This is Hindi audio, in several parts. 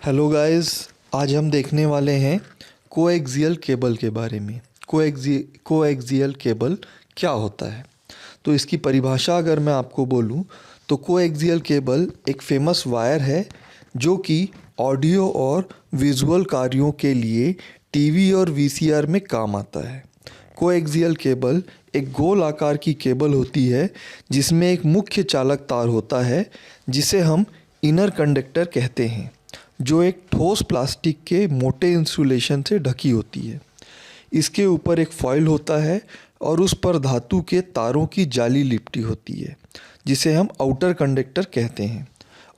Hello guys. आज हम देखने वाले हैं कोएक्सियल केबल के बारे में। कोएक्सियल केबल क्या होता है? तो इसकी परिभाषा अगर मैं आपको बोलूं तो कोएक्सियल केबल एक फेमस वायर है जो कि ऑडियो और विजुअल कार्यों के लिए टीवी और वीसीआर में काम आता है। कोएक्सियल केबल एक गोल आकार की केबल होती है जिसमें एक मुख्य चालक तार होता है जिसे हम इनर कंडक्टर कहते हैं, जो एक ठोस प्लास्टिक के मोटे इंसुलेशन से ढकी होती है। इसके ऊपर एक फॉइल होता है और उस पर धातु के तारों की जाली लिपटी होती है जिसे हम आउटर कंडक्टर कहते हैं।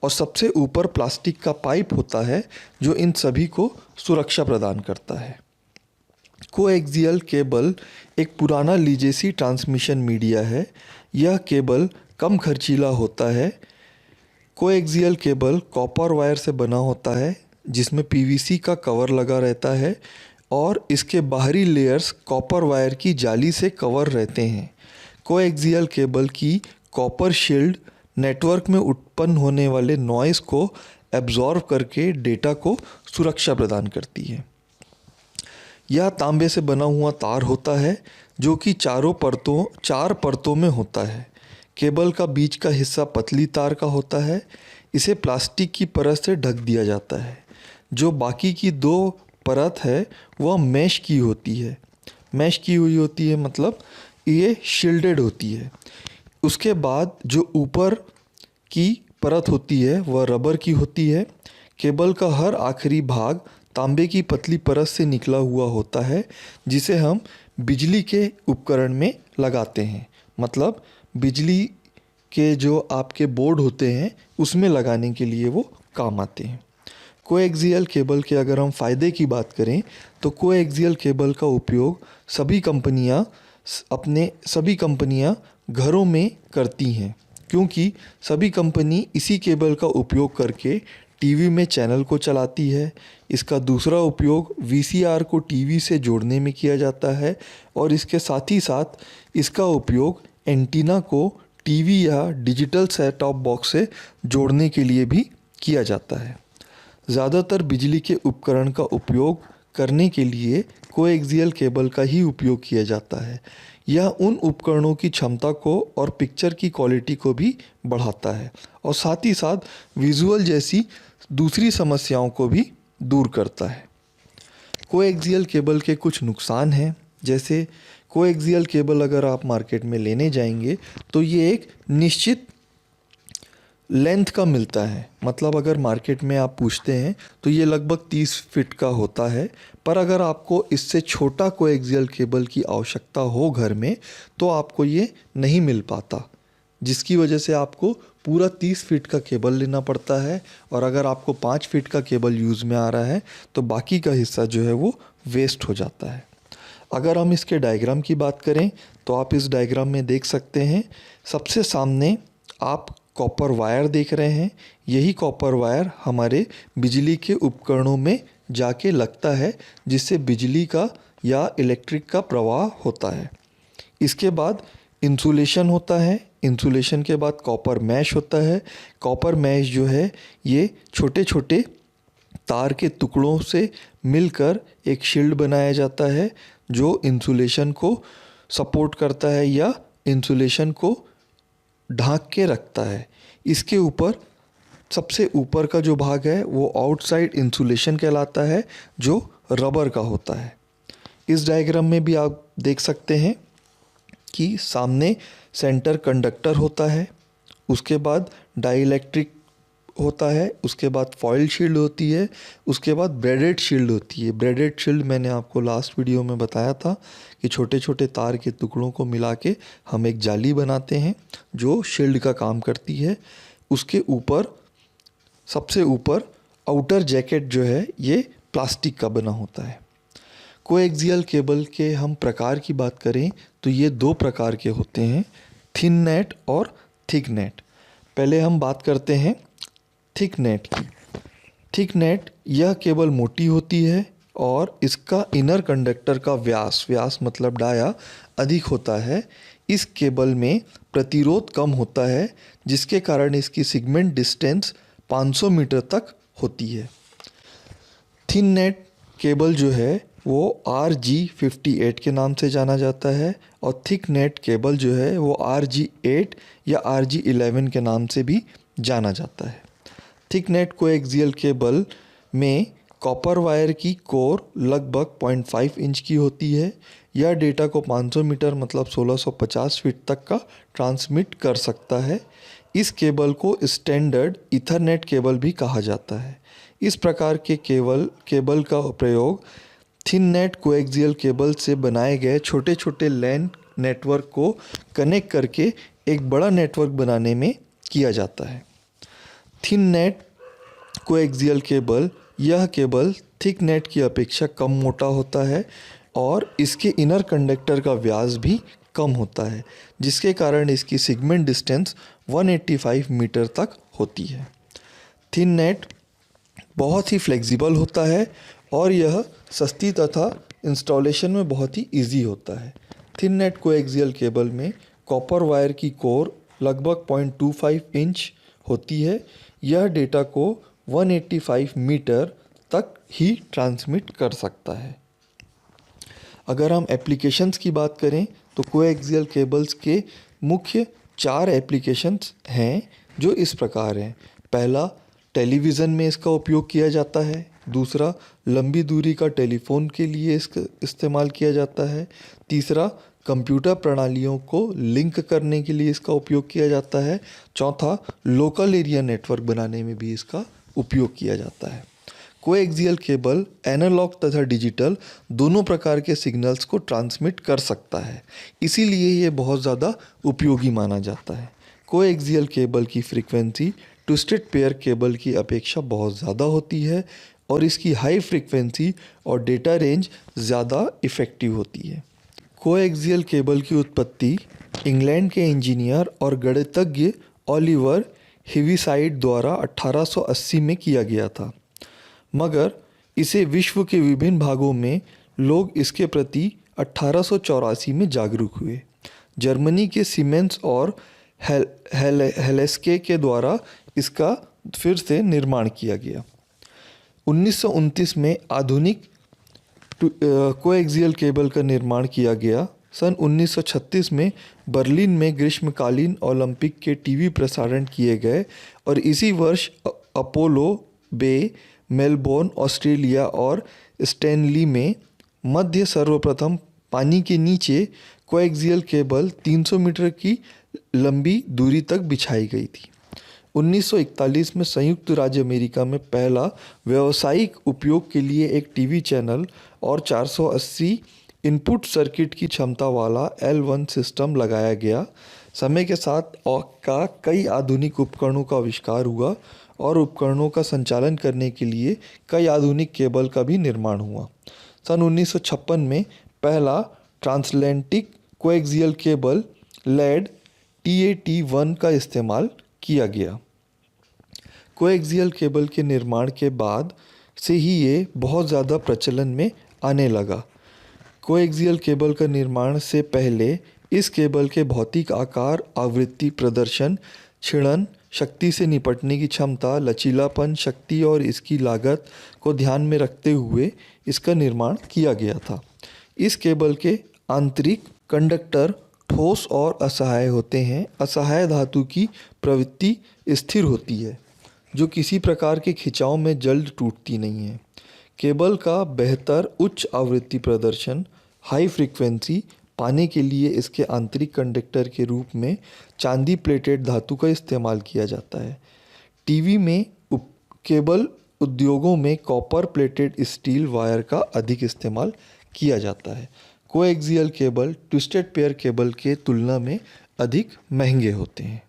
और सबसे ऊपर प्लास्टिक का पाइप होता है जो इन सभी को सुरक्षा प्रदान करता है। कोएक्सियल केबल एक पुराना लीजेसी ट्रांसमिशन मीडिया है। यह केबल कम खर्चीला होता है। कोएक्सियल केबल कॉपर वायर से बना होता है जिसमें पीवीसी का कवर लगा रहता है और इसके बाहरी लेयर्स कॉपर वायर की जाली से कवर रहते हैं। कोएक्सियल केबल की कॉपर शील्ड नेटवर्क में उत्पन्न होने वाले नॉइज़ को एब्जॉर्ब करके डेटा को सुरक्षा प्रदान करती है। यह तांबे से बना हुआ तार होता है जो कि चार परतों में होता है। केबल का बीच का हिस्सा पतली तार का होता है। इसे प्लास्टिक की परत से ढक दिया जाता है। जो बाकी की दो परत है वह मैश की होती है। मैश की हुई होती है मतलब ये शील्डेड होती है। उसके बाद जो ऊपर की परत होती है वह रबर की होती है। केबल का हर आखिरी भाग तांबे की पतली परत से निकला हुआ होता है जिसे हम बिजली के उपकरण में लगाते हैं, मतलब बिजली के जो आपके बोर्ड होते हैं उसमें लगाने के लिए वो काम आते हैं। कोएक्सियल केबल के अगर हम फ़ायदे की बात करें तो कोएक्सियल केबल का उपयोग सभी कंपनियां घरों में करती हैं, क्योंकि सभी कंपनी इसी केबल का उपयोग करके टीवी में चैनल को चलाती है। इसका दूसरा उपयोग वीसीआर को टीवी से जोड़ने में किया जाता है और इसके साथ ही साथ इसका उपयोग एंटीना को टीवी या डिजिटल सेट टॉप बॉक्स से जोड़ने के लिए भी किया जाता है। ज़्यादातर बिजली के उपकरण का उपयोग करने के लिए कोएक्सियल केबल का ही उपयोग किया जाता है। यह उन उपकरणों की क्षमता को और पिक्चर की क्वालिटी को भी बढ़ाता है और साथ ही साथ विजुअल जैसी दूसरी समस्याओं को भी दूर करता है। कोएक्सियल केबल के कुछ नुकसान हैं, जैसे कोएक्सियल केबल अगर आप मार्केट में लेने जाएंगे तो ये एक निश्चित लेंथ का मिलता है। मतलब अगर मार्केट में आप पूछते हैं तो ये लगभग 30 फीट का होता है, पर अगर आपको इससे छोटा कोएक्सियल केबल की आवश्यकता हो घर में तो आपको ये नहीं मिल पाता, जिसकी वजह से आपको पूरा 30 फीट का केबल लेना पड़ता है। और अगर आपको 5 फीट का केबल यूज़ में आ रहा है तो बाकी का हिस्सा जो है वो वेस्ट हो जाता है। अगर हम इसके डायग्राम की बात करें तो आप इस डायग्राम में देख सकते हैं, सबसे सामने आप कॉपर वायर देख रहे हैं। यही कॉपर वायर हमारे बिजली के उपकरणों में जाके लगता है जिससे बिजली का या इलेक्ट्रिक का प्रवाह होता है। इसके बाद इंसुलेशन होता है। इंसुलेशन के बाद कॉपर मैश होता है। कॉपर मैश जो है ये छोटे छोटे तार के टुकड़ों से मिलकर एक शील्ड बनाया जाता है जो इंसुलेशन को सपोर्ट करता है या इंसुलेशन को ढांक के रखता है। इसके ऊपर सबसे ऊपर का जो भाग है वो आउटसाइड इंसुलेशन कहलाता है जो रबर का होता है। इस डायग्राम में भी आप देख सकते हैं कि सामने सेंटर कंडक्टर होता है, उसके बाद डाइइलेक्ट्रिक होता है, उसके बाद फॉइल शील्ड होती है, उसके बाद ब्रेडेड शील्ड होती है। ब्रेडेड शील्ड मैंने आपको लास्ट वीडियो में बताया था कि छोटे छोटे तार के टुकड़ों को मिला के हम एक जाली बनाते हैं जो शील्ड का काम करती है। उसके ऊपर सबसे ऊपर आउटर जैकेट जो है ये प्लास्टिक का बना होता है। कोएक्सियल केबल के हम प्रकार की बात करें तो ये दो प्रकार के होते हैं, थिन नेट और थिक नेट। पहले हम बात करते हैं थिक नेट की। थिक नेट यह केबल मोटी होती है और इसका इनर कंडक्टर का व्यास मतलब डाया अधिक होता है। इस केबल में प्रतिरोध कम होता है जिसके कारण इसकी सेगमेंट डिस्टेंस 500 मीटर तक होती है। थिन नेट केबल जो है वो RG58 के नाम से जाना जाता है और थिक नेट केबल जो है वो RG8 या RG11 के नाम से भी जाना जाता है। थिक नेट कोएक्सियल केबल में कॉपर वायर की कोर लगभग 0.5 इंच की होती है। यह डेटा को 500 मीटर मतलब 1650 फीट तक का ट्रांसमिट कर सकता है। इस केबल को स्टैंडर्ड ईथरनेट केबल भी कहा जाता है। इस प्रकार के केबल का प्रयोग थिन नेट कोएक्सियल केबल से बनाए गए छोटे छोटे लैन नेटवर्क को कनेक्ट करके एक बड़ा नेटवर्क बनाने में किया जाता है। थिन नेट कोएक्सियल केबल, यह केबल थिक नेट की अपेक्षा कम मोटा होता है और इसके इनर कंडक्टर का व्यास भी कम होता है, जिसके कारण इसकी सेगमेंट डिस्टेंस 185 मीटर तक होती है। थिन नेट बहुत ही फ्लेक्सिबल होता है और यह सस्ती तथा इंस्टॉलेशन में बहुत ही इजी होता है। थिन नेट कोएक्सियल केबल में कॉपर वायर की कोर लगभग 0.25 इंच होती है। यह डेटा को 185 मीटर तक ही ट्रांसमिट कर सकता है। अगर हम एप्लीकेशंस की बात करें तो कोएक्सियल केबल्स के मुख्य 4 एप्लीकेशंस हैं जो इस प्रकार हैं। पहला, टेलीविज़न में इसका उपयोग किया जाता है। दूसरा, लंबी दूरी का टेलीफोन के लिए इसका इस्तेमाल किया जाता है। तीसरा, कंप्यूटर प्रणालियों को लिंक करने के लिए इसका उपयोग किया जाता है। चौथा, लोकल एरिया नेटवर्क बनाने में भी इसका उपयोग किया जाता है। कोएक्सियल केबल एनालॉग तथा डिजिटल दोनों प्रकार के सिग्नल्स को ट्रांसमिट कर सकता है, इसीलिए ये बहुत ज़्यादा उपयोगी माना जाता है। कोएक्सियल केबल की फ्रीक्वेंसी ट्विस्टेड पेयर केबल की अपेक्षा बहुत ज़्यादा होती है और इसकी हाई फ्रीक्वेंसी और डेटा रेंज ज़्यादा इफ़ेक्टिव होती है। कोएक्सियल केबल की उत्पत्ति इंग्लैंड के इंजीनियर और गणितज्ञ ओलिवर हेविसाइड द्वारा 1880 में किया गया था, मगर इसे विश्व के विभिन्न भागों में लोग इसके प्रति 1884 में जागरूक हुए। जर्मनी के सीमेंस और हेलेस्के के द्वारा इसका फिर से निर्माण किया गया। 1929 में आधुनिक कोएक्सियल केबल का निर्माण किया गया। सन 1936 में बर्लिन में ग्रीष्मकालीन ओलंपिक के टीवी प्रसारण किए गए और इसी वर्ष अपोलो बे, मेलबोर्न ऑस्ट्रेलिया और स्टैनली में मध्य सर्वप्रथम पानी के नीचे कोएक्सियल केबल 300 मीटर की लंबी दूरी तक बिछाई गई थी। 1941 में संयुक्त राज्य अमेरिका में पहला व्यावसायिक उपयोग के लिए एक टीवी चैनल और 480 इनपुट सर्किट की क्षमता वाला L1 सिस्टम लगाया गया। समय के साथ कई आधुनिक उपकरणों का आविष्कार हुआ और उपकरणों का संचालन करने के लिए कई आधुनिक केबल का भी निर्माण हुआ। सन 1956 में पहला transatlantic coaxial cable lead TAT1 का इस्तेमाल किया गया। कोएक्सियल केबल के निर्माण के बाद से ही ये बहुत ज़्यादा प्रचलन में आने लगा। कोएक्सियल केबल का निर्माण से पहले इस केबल के भौतिक आकार, आवृत्ति, प्रदर्शन, क्षीणन, शक्ति से निपटने की क्षमता, लचीलापन, शक्ति और इसकी लागत को ध्यान में रखते हुए इसका निर्माण किया गया था। इस केबल के आंतरिक कंडक्टर ठोस और असहाय होते हैं। असहाय धातु की प्रवृत्ति स्थिर होती है, जो किसी प्रकार के खिंचाव में जल्द टूटती नहीं है। केबल का बेहतर उच्च आवृत्ति प्रदर्शन, हाई फ्रीक्वेंसी पाने के लिए इसके आंतरिक कंडक्टर के रूप में चांदी प्लेटेड धातु का इस्तेमाल किया जाता है। टीवी में केबल उद्योगों में कॉपर प्लेटेड स्टील वायर का अधिक इस्तेमाल किया जाता है। Coaxial cable twisted pair cable के तुलना में अधिक महंगे होते हैं।